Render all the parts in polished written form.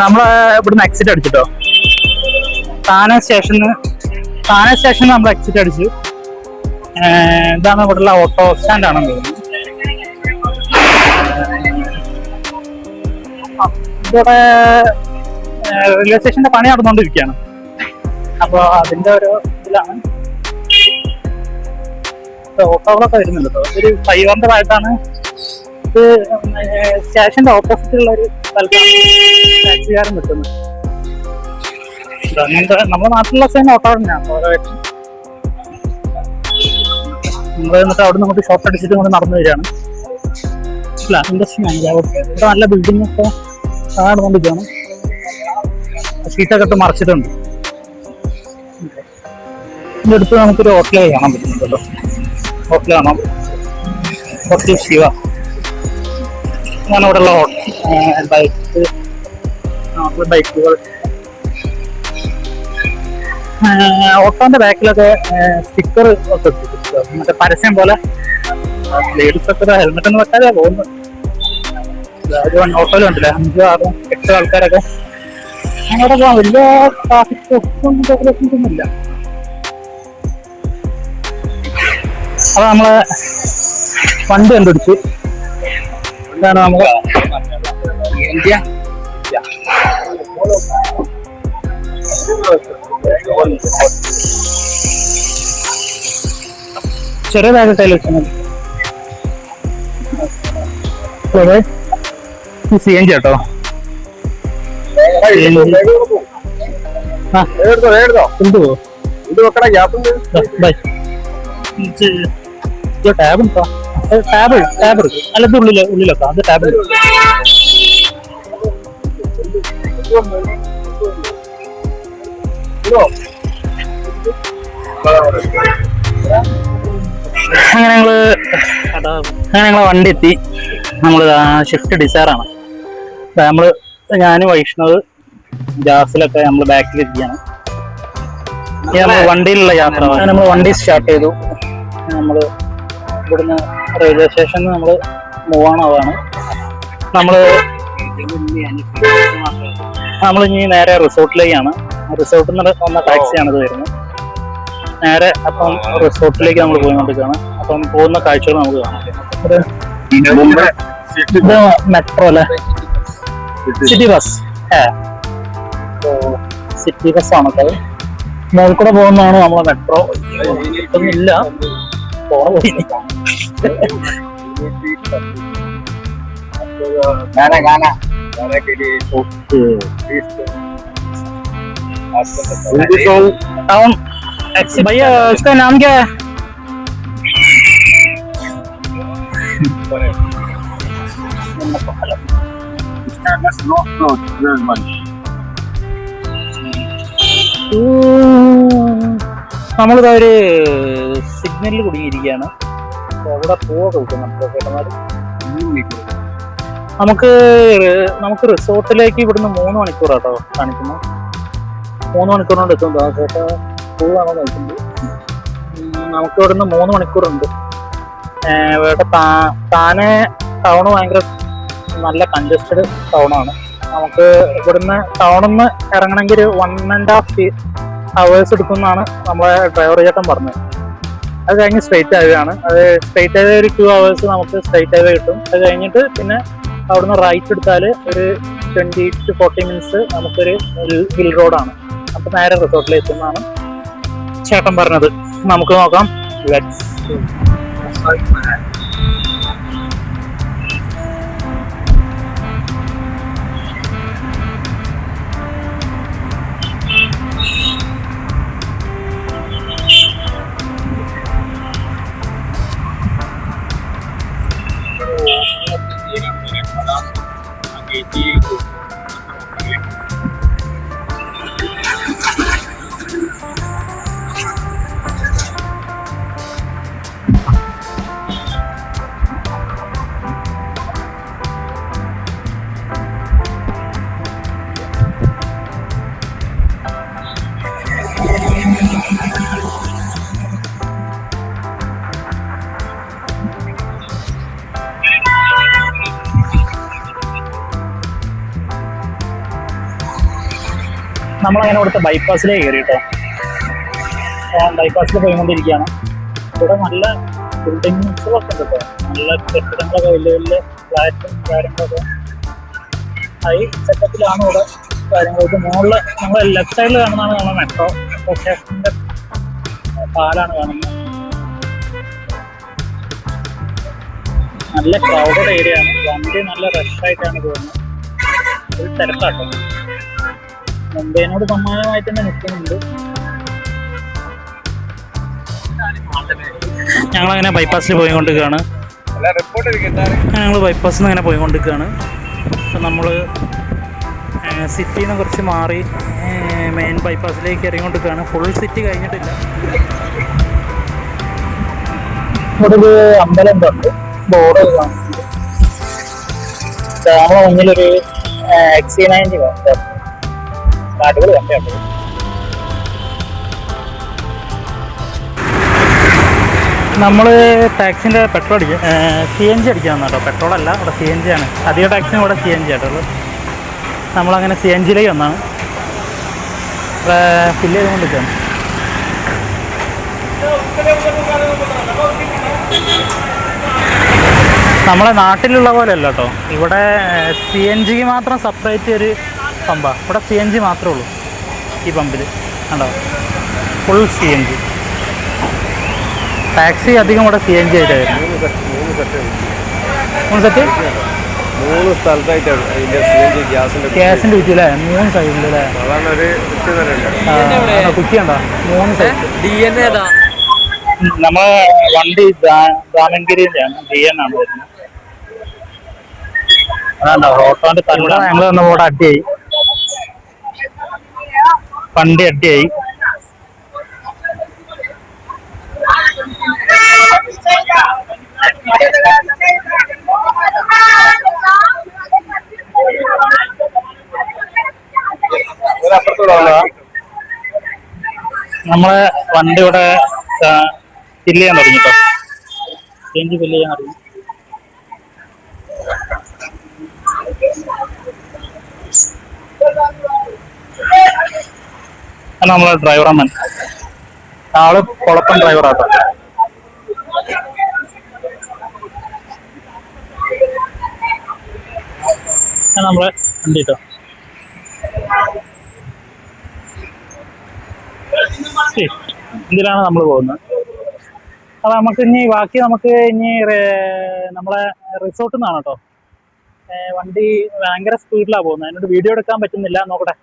നമ്മള് ഇവിടുന്ന് എക്സിറ്റ് അടിച്ചിട്ടോ. താനെ സ്റ്റേഷനിൽ നമ്മൾ എക്സിറ്റ് അടിച്ചു. ഇതാണ് ഇവിടെയുള്ള ഓട്ടോ സ്റ്റാൻഡാണെന്ന് തോന്നുന്നു. ഇവിടെ റെയിൽവേ സ്റ്റേഷന്റെ പണി നടന്നുകൊണ്ടിരിക്കുകയാണ്. അപ്പോൾ അതിന്റെ ഒരു ഇതിലാണ് ഓട്ടോകളൊക്കെ വരുന്നുണ്ട് കേട്ടോ. ഒരു 500 ആയിട്ടാണ് ഇത്. സ്റ്റേഷന്റെ ഓപ്പോസിറ്റുള്ള ഒരു സ്ഥലത്താണ് ടാക്സിക്കാരൻ നിൽക്കുന്നത്. അങ്ങനത്തെ നമ്മുടെ നാട്ടിലുള്ള സെയിം ഓട്ടോ തന്നെയാണ് ഓരോയിട്ട്. നമ്മൾ എന്നിട്ട് അവിടെ നിന്ന് നമുക്ക് ഷോപ്പ് അടിച്ചിട്ട് നമ്മൾ നടന്നു വരികയാണ്. ഇല്ല, ഇൻട്രസ്റ്റിംഗ് ആണ്. ഇവിടെ നല്ല ബിൽഡിംഗ് ഒക്കെ നടന്നുകൊണ്ടിരിക്കുകയാണ്. ഷീറ്റൊക്കെ ഇട്ട് മറച്ചിട്ടുണ്ട്. ഇതിൻ്റെ അടുത്ത് നമുക്കൊരു ഹോട്ടൽ കാണാൻ പറ്റുന്നുണ്ട് കേട്ടോ. ഹോട്ടൽ കാണാം, ഹോട്ടൽ ശിവ. അങ്ങനെ ഇവിടെയുള്ള ബൈക്കുകൾ. ഓട്ടോന്റെ ബാക്കിലൊക്കെ സ്റ്റിക്കർ ഒക്കെ ഇട്ടിട്ടുണ്ട്, മറ്റേ പരസ്യം പോലെ. ലേഡീസ് ഒക്കെ ഹെൽമെറ്റ് ഒന്നും വെക്കാതെ പോകുന്നത്. ഓട്ടോയിൽ കണ്ടില്ലേ 5, 6, 8 ആൾക്കാരൊക്കെ. അങ്ങനെ വലിയ ട്രാഫിക് റെഗുലേഷൻസ് ഒന്നും ഇല്ല. അത് നമ്മളെ വണ്ടി കണ്ടുപിടിച്ച്. ഇതാണ് നമ്മള് ചെറിയ ബാഗൊക്കെ വെച്ചാൽ CNG കേട്ടോ. ടാബ് അല്ല, ഇത് ഉള്ളിലൊക്കെ അത് ടാബ്. അങ്ങനെ ഞങ്ങള് വണ്ടി എത്തി. നമ്മള് ഷിഫ്റ്റ് ഡിസയറാണ്. ഞാന് വൈഷ്ണവ് ജാസിലൊക്കെ നമ്മള് ബാക്കിലിരിക്കുകയാണ്. വണ്ടിയിലുള്ള യാത്ര. നമ്മൾ വണ്ടി സ്റ്റാർട്ട് ചെയ്തു. നമ്മള് ഇവിടുന്ന് റെയിൽവേ സ്റ്റേഷനിൽ നമ്മള് മൂവ് ആവാണ്. നമ്മളിനി നേരെ റിസോർട്ടിലേക്കാണ്. റിസോർട്ടിൽ നിന്ന് വന്ന ടാക്സിയാണ് ഇത് വരുന്നത്. നേരെ അപ്പം റിസോർട്ടിലേക്ക് നമ്മൾ പോയിക്കൊണ്ടിരിക്കുകയാണ്. അപ്പം പോകുന്ന കാഴ്ചകൾ നമുക്ക് കാണാം. ഇത് മെട്രോ അല്ലേ, സിറ്റി ബസ്. സിറ്റി ബസ്സാണ് അത്. മുകളിൽ കൂടെ പോകുന്നതാണ് നമ്മളെ മെട്രോ. ഇല്ല, പോയി. टाउन भैया, इसका नाम क्या है? നമ്മളിത് ഒരു സിഗ്നലിൽ കുടുങ്ങിയിരിക്കുകയാണ്. അവിടെ പോവാ കൊടുക്കുന്നുണ്ട് ചേട്ടന്മാർ. നമുക്ക് റിസോർട്ടിലേക്ക് ഇവിടുന്ന് 3 മണിക്കൂറാട്ടോ കാണിക്കുന്നു. 3 മണിക്കൂർ കൊണ്ട് എത്തും. ചേട്ടാ പോവാണോ നോക്കുന്നത്? നമുക്ക് ഇവിടുന്ന് 3 മണിക്കൂറുണ്ട്. ഇവിടെ താനെ ടൗണ് ഭയങ്കര നല്ല കൺജസ്റ്റഡ് ടൗണാണ്. നമുക്ക് ഇവിടുന്ന് ടൗണിൽ നിന്ന് ഇറങ്ങണമെങ്കിൽ ഒരു 1.5 hours എടുക്കുമെന്നാണ് നമ്മളെ ഡ്രൈവർ ചേട്ടൻ പറഞ്ഞത്. അത് കഴിഞ്ഞ് സ്ട്രെയിറ്റ് ഹൈവേ ആണ്. അത് സ്ട്രെയിറ്റ് ഹൈവേ ഒരു 2 hours നമുക്ക് സ്ട്രെയിറ്റ് ഹൈവേ കിട്ടും. അത് കഴിഞ്ഞിട്ട് പിന്നെ അവിടുന്ന് റൈറ്റ് എടുത്താൽ ഒരു 20 to 40 minutes നമുക്കൊരു ഹിൽ റോഡാണ്. അപ്പൊ നേരെ റിസോർട്ടിൽ എത്തുന്നതാണ് ചേട്ടൻ പറഞ്ഞത്. നമുക്ക് നോക്കാം. നമ്മളങ്ങനെ ഇവിടുത്തെ ബൈപ്പാസിലേക്ക് കയറി കേട്ടോ. ബൈപ്പാസിൽ പോയിക്കൊണ്ടിരിക്കുകയാണ്. ഇവിടെ നല്ല ബിൽഡിങ്സുകളൊക്കെ ഉണ്ട് കേട്ടോ. നല്ല കെട്ടിടങ്ങളൊക്കെ വലിയ വലിയ ഫ്ലാറ്റും കാര്യങ്ങളൊക്കെ ഹൈ സെറ്റപ്പിലാണ് ഇവിടെ കാര്യങ്ങൾ. ഇത് മുകളിൽ നമ്മൾ ലെഫ്റ്റ് സൈഡിൽ കാണുന്നതാണ് നമ്മുടെ മെട്രോ സ്റ്റേഷൻ്റെ പാലാണ് കാണുന്നത്. നല്ല ക്രൗഡഡ് ഏരിയ ആണ്. വണ്ടി നല്ല റഷായിട്ടാണ് പോകുന്നത്. ഒരു തിരക്കാട്ടോ. മുംബൈനോട് സമാനമായിട്ട് തന്നെ നിൽക്കുന്നുണ്ട്. ഞങ്ങളങ്ങനെ ബൈപ്പാസിൽ പോയിക്കൊണ്ടിരിക്കുകയാണ്. ഞങ്ങൾ ബൈപ്പാസിൽ നിന്ന് അങ്ങനെ പോയിക്കൊണ്ടിരിക്കുകയാണ്. അപ്പം നമ്മൾ സിറ്റിയിൽ നിന്ന് കുറച്ച് മാറി മെയിൻ ബൈപ്പാസിലേക്ക് ഇറങ്ങിക്കൊണ്ടിരിക്കുകയാണ്. ഫുൾ സിറ്റി കഴിഞ്ഞിട്ടില്ല. ഇവിടെ ഒരു അമ്പലം ഉണ്ട്, ബോർഡ് കാണിച്ചിട്ടുണ്ട്. നമ്മളെ മുന്നിലൊരു XC90 അടിപൊളി വണ്ടിയുണ്ട്. നമ്മൾ ടാക്സിൻ്റെ പെട്രോൾ അടിക്കുക CNG അടിക്കാമെന്ന് കേട്ടോ. പെട്രോളല്ല, ഇവിടെ CNG ആണ്. അധിക ടാക്സിനും ഇവിടെ CNG ആയിട്ടുള്ളത്. നമ്മളങ്ങനെ CNGയിലേക്ക് വന്നാണ്. ഇവിടെ ഫില്ല് ചെയ്തുകൊണ്ടിരിക്കുകയാണ്. നമ്മളെ നാട്ടിലുള്ള പോലെ അല്ല കേട്ടോ. ഇവിടെ CNGക്ക് മാത്രം സെപ്പറേറ്റ് ഒരു പമ്പാണ്. ഇവിടെ CNG മാത്രമേ ഉള്ളൂ ഈ പമ്പിൽ. കണ്ടോ, ഫുൾ CNG. ടാക്സി അധികം ഇവിടെ CNG ആയിട്ടായിരുന്നു. 3 സെറ്റ് 3 സ്ഥലത്തായിട്ടാണ് ഗ്യാസിൻ്റെ കുറ്റി അല്ലേ? 3 സൈഡിൽ അല്ലേ? കുറ്റി ഉണ്ടോ? 3 സെറ്റ്. നമ്മളെ വണ്ടി ദാമൻഗിരിയിലാണ്, DN ആണ് വരുന്നത്. അതാണ്ടോ ഓട്ടോന്റെ തല്ല. ഞങ്ങൾ വന്ന ഇവിടെ അടിയായി, വണ്ടി അടിയായി. നമ്മളെ വണ്ടി ഇവിടെ ഫില്ല് ചെയ്യാൻ തുടങ്ങി കേട്ടോ. CNG ഫില്ല് ചെയ്യാൻ തുടങ്ങി. നമ്മളെ ഡ്രൈവറമ്മൻ ആള് കുഴപ്പം ഡ്രൈവറാട്ടോ. നമ്മളെ വണ്ടി കേട്ടോ. ഇതിലാണ് നമ്മൾ പോകുന്നത്. അപ്പോൾ നമുക്ക് ഇനി ബാക്കി നമ്മളെ റിസോർട്ടിൽ നിന്നാണ് കേട്ടോ. വണ്ടി ഭയങ്കര സ്പീഡിലാണ് പോകുന്നത്. അതിനോട് വീഡിയോ എടുക്കാൻ പറ്റുന്നില്ല. നോക്കട്ടെ,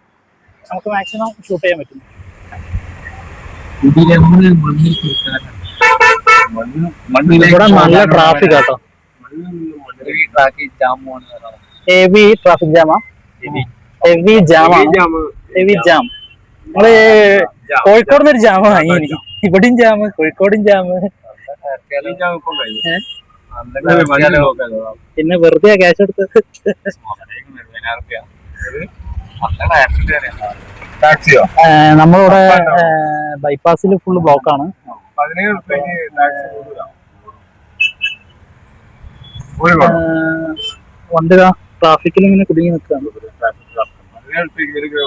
നമുക്ക് മാക്സിമം ഷൂട്ട് ചെയ്യാൻ പറ്റും. ഇവിടെ നല്ല ട്രാഫിക് കേട്ടോ. ഹെവി ട്രാഫിക് ജാമാ. Heavy jam. നമ്മള് കോഴിക്കോട് നിന്നൊരു ജാമ വാങ്ങി. ഇവിടെയും ജാമ്, കോഴിക്കോടും ജാമ്. പിന്നെ വെറുതെ ക്യാഷ് എടുത്തത്. നമ്മളിവിടെ ബൈപ്പാസിൽ ഫുള്ള് ബ്ലോക്കാണ്. വണ്ടി ട്രാഫിക്കിൽ ഇങ്ങനെ കുടുങ്ങി നിൽക്കുകയാണ്.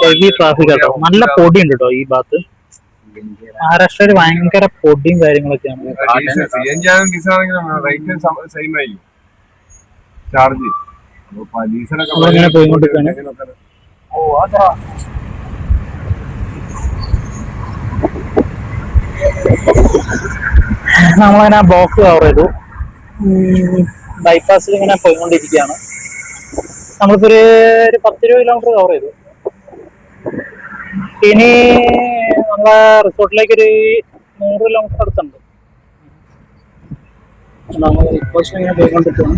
ഹെവി ട്രാഫിക് കേട്ടോ. നല്ല പൊടി ഉണ്ട് കേട്ടോ ഈ ഭാഗത്ത്. മഹാരാഷ്ട്രയിൽ ഭയങ്കര പൊടിയും കാര്യങ്ങളൊക്കെയാണ്. നമ്മളിങ്ങനെ പോയിക്കൊണ്ടിരിക്കുകയാണ്. നമ്മളങ്ങനെ ആ ബ്ലോക്ക് കവർ ചെയ്തു. ബൈപ്പാസിൽ ഇങ്ങനെ പോയിക്കൊണ്ടിരിക്കുകയാണ്. നമ്മളിപ്പോ ഒരു 10-20 കിലോമീറ്റർ കവർ ചെയ്തു. ഇനി നമ്മളെ റിസോർട്ടിലേക്ക് ഒരു 100 കിലോമീറ്റർ അടുത്തുണ്ട്. നമ്മൾ ഇപ്രാവശ്യം ഇങ്ങനെ പോയിക്കൊണ്ടിരിക്കുകയാണ്.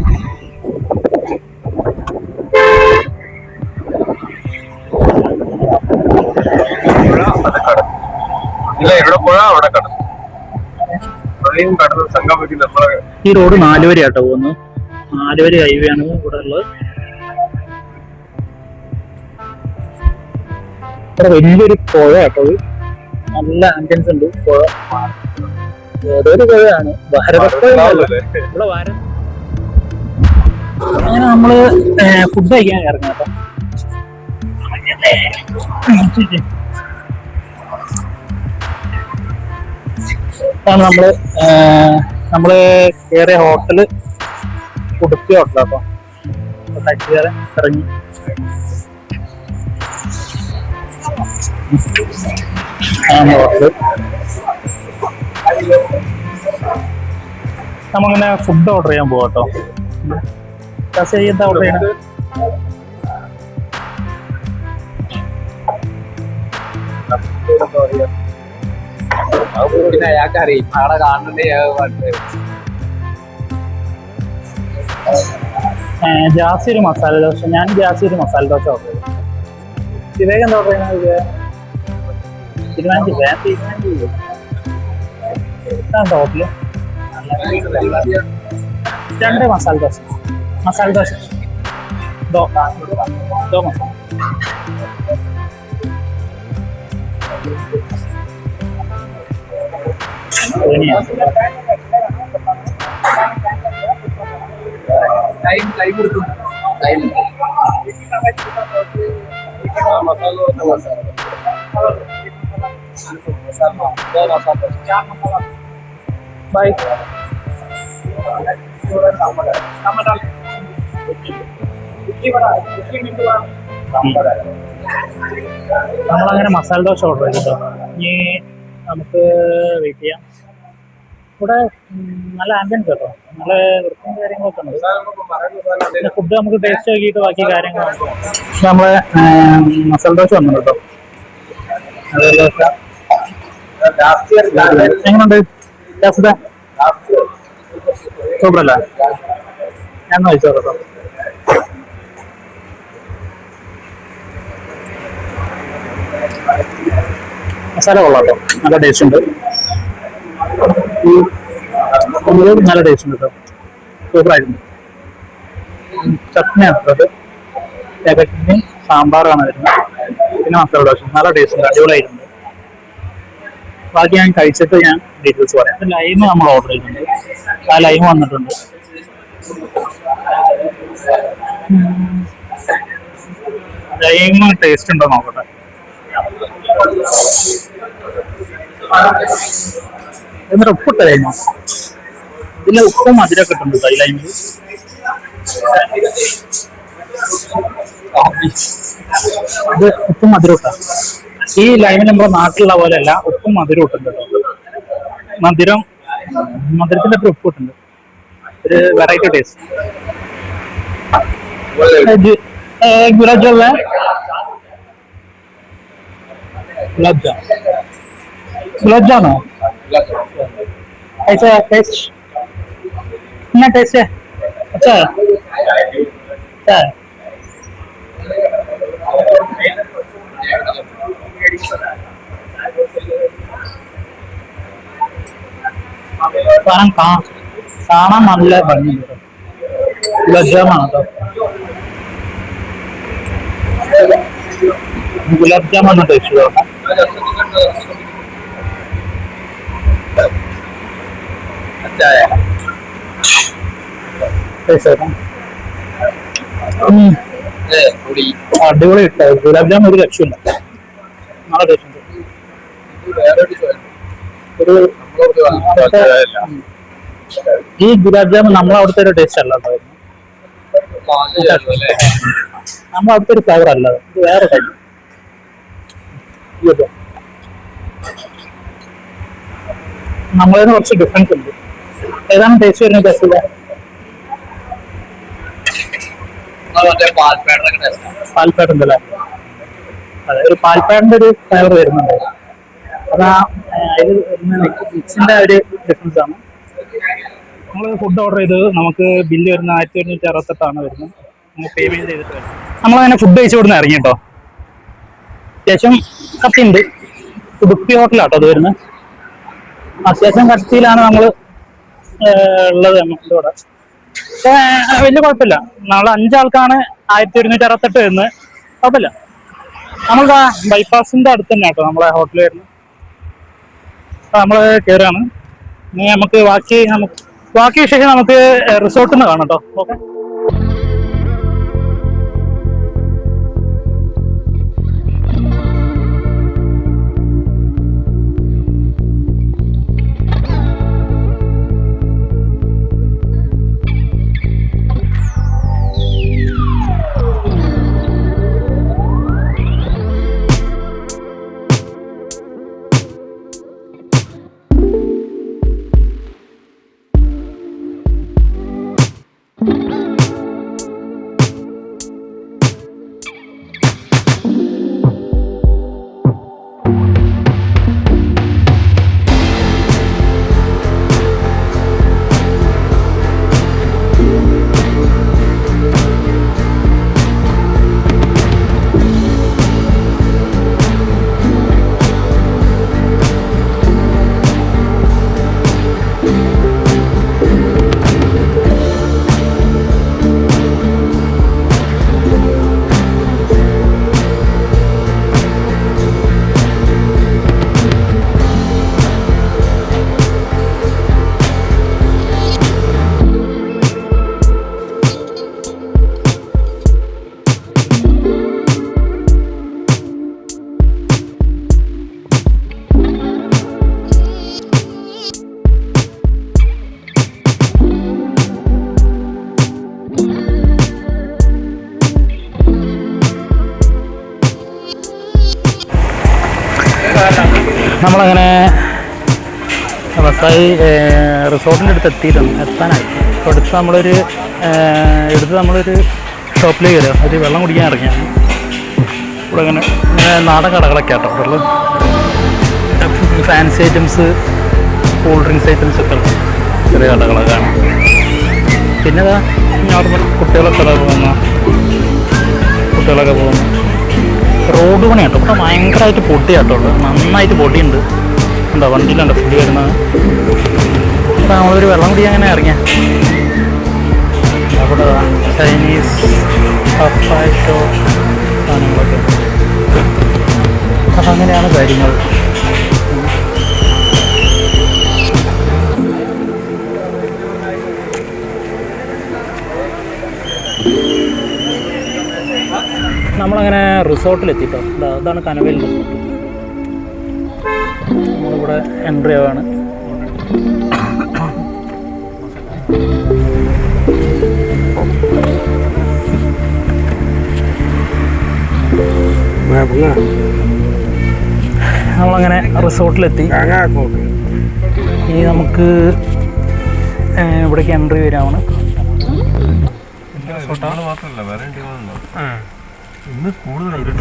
ഈ റോഡ് 4 വരെ ആട്ടോ പോകുന്നത്. 4 വരെ ഹൈവേ ആണ് ഇവിടെ ഉള്ളത്. ഇവിടെ വലിയൊരു പുഴ കേട്ടോ. നല്ല ആംബിയൻസ് ഉണ്ട്. പുഴ ഏതൊരു പുഴയാണ്, ഭാരതപ്പുഴ. ഇവിടെ അങ്ങനെ നമ്മള് ഫുഡ് കഴിക്കാൻ ഇറങ്ങാം കേട്ടോ. ഇതാണ് നമ്മള് കയറിയ ഹോട്ടല് ഉടുപ്പി ഹോട്ടലാട്ടോ. ടാക്സി കയറി ഇറങ്ങി. ഹോട്ടല് നമ്മളിങ്ങനെ ഫുഡ് ഓർഡർ ചെയ്യാൻ പോവാട്ടോ. എന്താ ഓർഡർ ചെയ്യണത്? പിന്നെ അയാൾക്ക് അറിയും ആളെ കാണണ്ടേ. ജാസി ഒരു മസാല ദോശ. ഞാൻ ജാസി ഒരു മസാല ദോശ ഓർഡർ ചെയ്തു. വിവേക് എന്താ ഓർഡർ ചെയ്യുന്നത്? തീരുമാനിച്ചില്ലേ? ഹോട്ടല് 2 മസാല ദോശ. മസാല ദോശ ദോ മസാല. Bye. നമ്മളങ്ങനെ മസാല ദോശ ഓർഡർ ചെയ്തിട്ടോ. ഇനി നമുക്ക് വെയിറ്റ് ചെയ്യാം. ഇവിടെ നല്ല ആംബിയൻസ് കേട്ടോ, നല്ല വൃത്തിയും കാര്യങ്ങളൊക്കെ ഉണ്ട്. പിന്നെ ഫുഡ് നമുക്ക് ടേസ്റ്റ് നോക്കിയിട്ട് ബാക്കി കാര്യങ്ങളാണ്. നമ്മളെ മസാല ദോശ വന്നു കേട്ടോ. എങ്ങനെയുണ്ട്? സൂപ്പറല്ലേ? ഞാൻ കഴിച്ചോ കേട്ടോ. മസാല കൊള്ളാം കേട്ടോ, നല്ല ടേസ്റ്റ് ഉണ്ട്. നല്ല ടേസ്റ്റ് ഉണ്ട് കേട്ടോ, സൂപ്പറായിരുന്നു. ചട്നിയാണ് അത്, ചട്നി സാമ്പാറാണ് വരുന്നത്. പിന്നെ മസാല ദോശ നല്ല ടേസ്റ്റ് ഉണ്ട്, അടിപൊളിയായിട്ടുണ്ട്. ബാക്കി ഞാൻ കഴിച്ചിട്ട് ഞാൻ ഡീറ്റെയിൽസ് പറയാം. ലൈമ് നമ്മൾ ഓർഡർ ചെയ്തിട്ടുണ്ട്, ആ ലൈമ് വന്നിട്ടുണ്ട്. ലൈമ് ടേസ്റ്റ് ഉണ്ടോ നോക്കട്ടെ. എന്നിട്ട് ഉപ്പിട്ട ലൈമ, ഇതിൽ ഉപ്പും മധുരമൊക്കെ ഇട്ടുണ്ട് ഈ ലൈമിൽ. ഇത് ഉപ്പും മധുരം ഇട്ടാ. ഈ ലൈമിൽ നമ്മുടെ നാട്ടിലുള്ള പോലെയല്ല, ഉപ്പും മധുരം ഇട്ടുണ്ട് കേട്ടോ. മധുരത്തിന്റെ ഒക്കെ ഉപ്പ് ഇട്ടുണ്ട്, ഒരു വെറൈറ്റി ടേസ്റ്റ്. ഗുലാബ് ജാം गुलाब जाम है ऐसा टेस्ट कितना टेस्ट है? अच्छा है, अच्छा है। കാണാൻ നല്ല ഭംഗിയുണ്ട്. ഗുലാബ് ജാമാണ് കേട്ടോ. ഗുലാബ് ജാമാണ് ടേസ്റ്റ് നോക്കാം. അടിപൊളി ഇട്ടോ. ഗുലാബ് ജാം ഒരു രക്ഷയില്ല, നല്ല ടേസ്റ്റ് ഉണ്ട്. ഈ ഗുലാബ് ജാം നമ്മളവിടുത്തെ ഒരു ടേസ്റ്റ് അല്ല കേട്ടോ, നമ്മളവിടുത്തെ ഒരു ഫ്ലേവർ അല്ല, ഇത് വേറെ ടൈപ്പ്. നമ്മളതിന് കുറച്ച് ഡിഫറൻസ് ഉണ്ട്. ഏതാണ് ടേസ്റ്റ് വരുന്നത്? ടേസ്റ്റ് പാൽപ്പേട ഉണ്ടല്ലേ? അതെ, ഒരു പാൽപ്പേടിന്റെ ഒരു ഫ്ലേവർ വരുന്നുണ്ട്. അതാ അതിൽ മിക്സിന്റെ ഒരു ഡിഫറൻസ് ആണ്. നമ്മൾ ഫുഡ് ഓർഡർ ചെയ്തത് നമുക്ക് ബില്ല് വരുന്ന 1168 വരുന്നത്. നമ്മൾ പേയ്മെന്റ് ചെയ്തിട്ട് വരും. നമ്മളങ്ങനെ ഫുഡ് കഴിച്ച് ഇവിടുന്ന് ഇറങ്ങി കേട്ടോ. അത്യാവശ്യം കത്തിയുണ്ട്. ഉടുപ്പി ഹോട്ടലാട്ടോ അത് വരുന്നത്. അത്യാവശ്യം കട്ടിയിലാണ് നമ്മൾ ഉള്ളത് ഇവിടെ. പക്ഷേ വലിയ കുഴപ്പമില്ല. നമ്മൾ 5 ആൾക്കാണ് 1168 വരുന്നത്, കുഴപ്പമില്ല. നമ്മളിതാ ബൈപ്പാസിന്റെ അടുത്ത് തന്നെ കേട്ടോ നമ്മളെ ഹോട്ടൽ വരുന്നത്. അപ്പം നമ്മൾ കയറുകയാണ്. ഇനി നമുക്ക് ബാക്കി വിശേഷം നമുക്ക് റിസോർട്ടിൽ നിന്ന് കാണാം കേട്ടോ. ഓക്കെ. നമ്മളങ്ങനെ വസായി റിസോർട്ടിൻ്റെ അടുത്ത് എത്താനായി. അപ്പോൾ നമ്മളൊരു ഷോപ്പിലേക്ക് കയറുക, ഒരു വെള്ളം കുടിക്കാൻ ഇറങ്ങിയാണ്. ഇവിടെ ഇങ്ങനെ നാടൻ കടകളൊക്കെ ആട്ടോ, വെള്ളം fancy items, cool drinks items ഒക്കെ ഉള്ള ചെറിയ കടകളൊക്കെ കാണാം. പിന്നെ നോർമൽ കുട്ടികളൊക്കെ പോകുന്നു. റോഡ് പണിയാട്ടോ ഇവിടെ, ഭയങ്കരമായിട്ട് പൊടിയാട്ടോ, നന്നായിട്ട് പൊടിയുണ്ട്. ഉണ്ടോ വണ്ടിയിലുണ്ടോ പൊടി വരുന്നത്? അപ്പോൾ നമ്മളൊരു വെള്ളം കുടി അങ്ങനെ ഇറങ്ങിയ അവിടെ ചൈനീസ് പപ്പായ ഷോ സാധനങ്ങളൊക്കെ. അപ്പം അങ്ങനെയാണ് കാര്യങ്ങൾ. നമ്മളങ്ങനെ റിസോർട്ടിലെത്തിട്ടോ. അതാണ് കനവേൽ റിസോർട്ട്. നമ്മളിവിടെ എൻട്രി ആവാണ്. നമ്മളങ്ങനെ റിസോർട്ടിലെത്തി. ഇനി നമുക്ക് ഇവിടേക്ക് എൻട്രി വരാമാണ്. മാത്രമല്ല വേറെ ഇന്ന് കൂടുതലായിട്ട്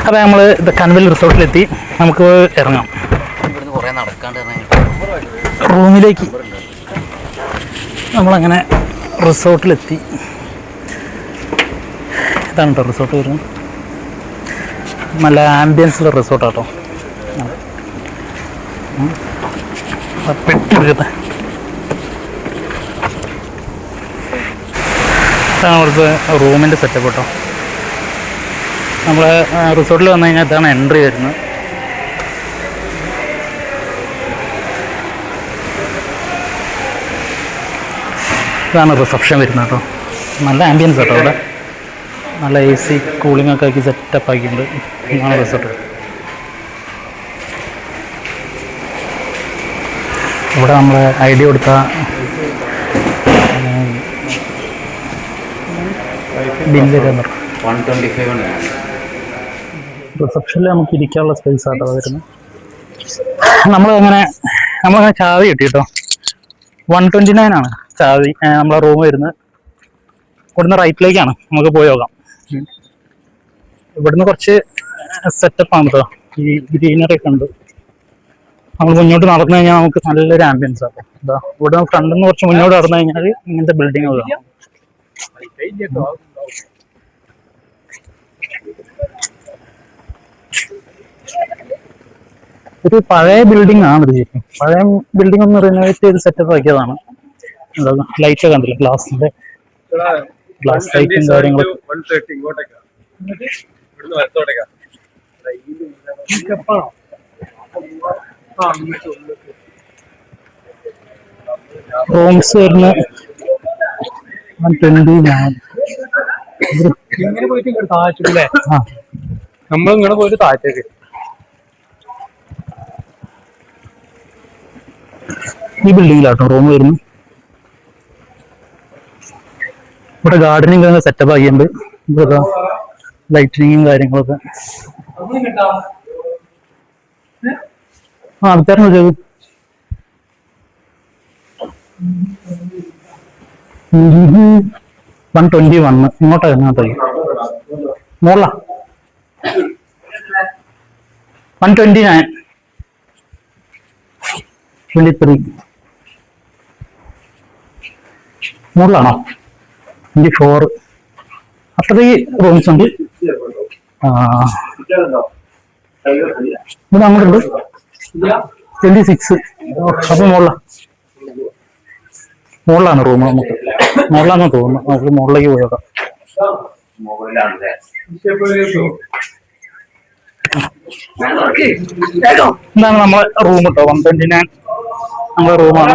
അപ്പോൾ നമ്മൾ കനവേൽ റിസോർട്ടിലെത്തി. നമുക്ക് ഇറങ്ങാം റൂമിലേക്ക്. നമ്മളങ്ങനെ റിസോർട്ടിലെത്തി. ഇതാണ് കേട്ടോ റിസോർട്ട് വരുന്നത്. നല്ല ആംബിയൻസുള്ള റിസോർട്ടാട്ടോ. പെട്ടെടുക്കട്ടെ. ഇതാണ് അവിടുത്തെ റൂമിൻ്റെ സെറ്റപ്പ് കേട്ടോ. നമ്മൾ റിസോർട്ടിൽ വന്നു കഴിഞ്ഞാൽ ഇതാണ് എൻട്രി വരുന്നത്. ഇതാണ് റിസപ്ഷൻ വരുന്നത് കേട്ടോ. നല്ല ആംബിയൻസ് കേട്ടോ അവിടെ. നല്ല AC കൂളിംഗ് ഒക്കെ ആക്കി സെറ്റപ്പ് ആക്കിയിട്ടുണ്ട്. ഇതാണ് റിസോർട്ട്. ഇവിടെ നമ്മൾ ID കൊടുത്ത ബില്ല് തരാൻ പറഞ്ഞു. 125 റിസപ്ഷനിൽ നമുക്ക് ഇരിക്കാനുള്ള സ്പേസ് ആട്ടോ വരുന്നത്. നമ്മളങ്ങനെ ചാവി കിട്ടി കേട്ടോ. 129 ആണ് ചാവി. നമ്മളെ റൂം വരുന്നത് ഇവിടുന്ന് റൈറ്റിലേക്കാണ്. നമുക്ക് പോയി നോക്കാം. ഇവിടുന്ന് കുറച്ച് സെറ്റപ്പാണ് കേട്ടോ. ഈ ഗ്രീനറി ഒക്കെ ഉണ്ട്. നമ്മൾ മുന്നോട്ട് നടന്നു കഴിഞ്ഞാൽ നമുക്ക് നല്ലൊരു ആംബിയൻസ് ആണ്. ഇതാ ഇവിടെ ഫ്രണ്ടിൽ നിന്ന് കുറച്ച് മുന്നോട്ട് നടന്നു കഴിഞ്ഞാൽ ഇങ്ങനത്തെ ബിൽഡിംഗ് കാണാം. ഒരു പഴയ ബിൽഡിംഗ് ആണ് ഇത്. ശരിക്കും പഴയ ബിൽഡിംഗ് ഒന്ന് റിനോവേറ്റ് ചെയ്ത് സെറ്റപ്പ് ആക്കിയതാണ്. ലൈറ്റ് ഒക്കെ കണ്ടില്ല, ഗ്ലാസിന്റെ ഗ്ലാസ് ലൈറ്റും കാര്യങ്ങളൊക്കെ. റൂംസ് വരുന്ന 120. ഇങ്ങനെ പോയിട്ട് ഇങ്ങോട്ട് താഴത്തേക്കല്ലേ? നമ്മളിങ്ങനെ പോയിട്ട് താഴത്തേക്ക്. ഈ ബിൽഡിങ്ങിലാട്ടോ റൂം വരുന്നു. ഇവിടെ ഗാർഡനിങ് സെറ്റപ്പ് ആക്കിയിട്ടുണ്ട്. ഇവിടെ ലൈറ്റിനിങ്ങും കാര്യങ്ങളൊക്കെ. വിറ്റായിരുന്നു ചെയ്തു. 121 ഇങ്ങോട്ടാ ഇങ്ങോട്ടേക്ക് മോളാ 129 23 മുകളിലാണോ 24 അത്രയും റൂംസ് ഉണ്ട്. ഇവിടെ അങ്ങോട്ടുണ്ട് 26 അപ്പൊ മുകളിലാണ് റൂം. നമുക്ക് മുകളിലാണെന്ന് തോന്നുന്നു. നമുക്ക് മുകളിലേക്ക് പോയേക്കാം. ഇതാണ് നമ്മളെ റൂം കേട്ടോ. 129 നമ്മളെ റൂമാണ്.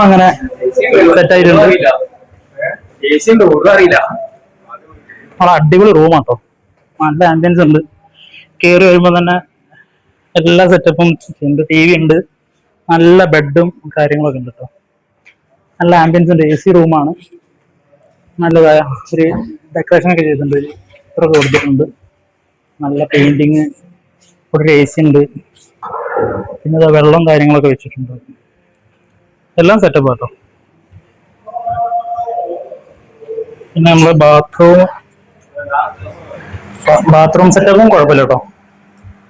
അങ്ങനെ സെറ്റായിട്ടുണ്ട്. നമ്മളെ അടിപൊളി റൂമാട്ടോ. നല്ല ആംബിയൻസ് ഉണ്ട്. കയറി വരുമ്പോ തന്നെ എല്ലാ സെറ്റപ്പും ഉണ്ട്. TV ഉണ്ട്. നല്ല ബെഡും കാര്യങ്ങളൊക്കെ ഉണ്ട് കേട്ടോ. നല്ല ആംബിയൻസ് ഉണ്ട്. AC റൂമാണ്. നല്ലതായ ഒരു ഡെക്കറേഷൻ ഒക്കെ ചെയ്തിട്ടുണ്ട്. ഇത്ര കൊടുത്തിട്ടുണ്ട്. നല്ല പെയിന്റിങ്. ഒരു AC ഉണ്ട്. പിന്നെ വെള്ളം കാര്യങ്ങളൊക്കെ വെച്ചിട്ടുണ്ട്. എല്ലാം സെറ്റപ്പ് ആട്ടോ. പിന്നെ നമ്മള് ബാത്റൂം സെറ്റപ്പും കുഴപ്പമില്ല കേട്ടോ.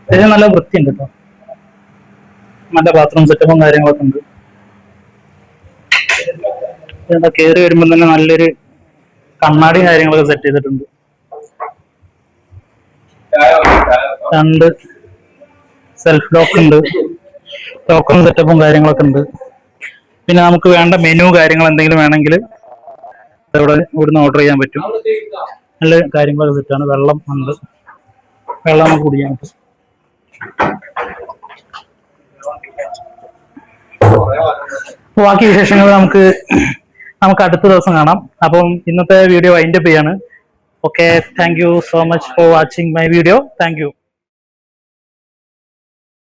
അത്യാവശ്യം നല്ല വൃത്തിയുണ്ട് കേട്ടോ. നല്ല ബാത്റൂം സെറ്റപ്പും കാര്യങ്ങളൊക്കെ ഉണ്ട്. കയറി വരുമ്പോൾ തന്നെ നല്ലൊരു കണ്ണാടിയും കാര്യങ്ങളൊക്കെ സെറ്റ് ചെയ്തിട്ടുണ്ട്. 2 സെൽഫ് ലോക്ക് ഉണ്ട്. ലോക്കും സെറ്റപ്പും കാര്യങ്ങളൊക്കെ ഉണ്ട്. പിന്നെ നമുക്ക് വേണ്ട മെനു കാര്യങ്ങൾ എന്തെങ്കിലും വേണമെങ്കിൽ ഇവിടുന്ന് ഓർഡർ ചെയ്യാൻ പറ്റും. നല്ല കാര്യങ്ങളൊക്കെ സെറ്റാണ്. വെള്ളം ഉണ്ട്. വെള്ളം നമുക്ക് കുടിക്കാൻ പറ്റും. ബാക്കി വിശേഷങ്ങൾ നമുക്ക് അടുത്ത ദിവസം കാണാം. അപ്പം ഇന്നത്തെ വീഡിയോ വൈൻഡപ്പ് ചെയ്യാണ്. Okay, thank you so much for watching my video. Thank you.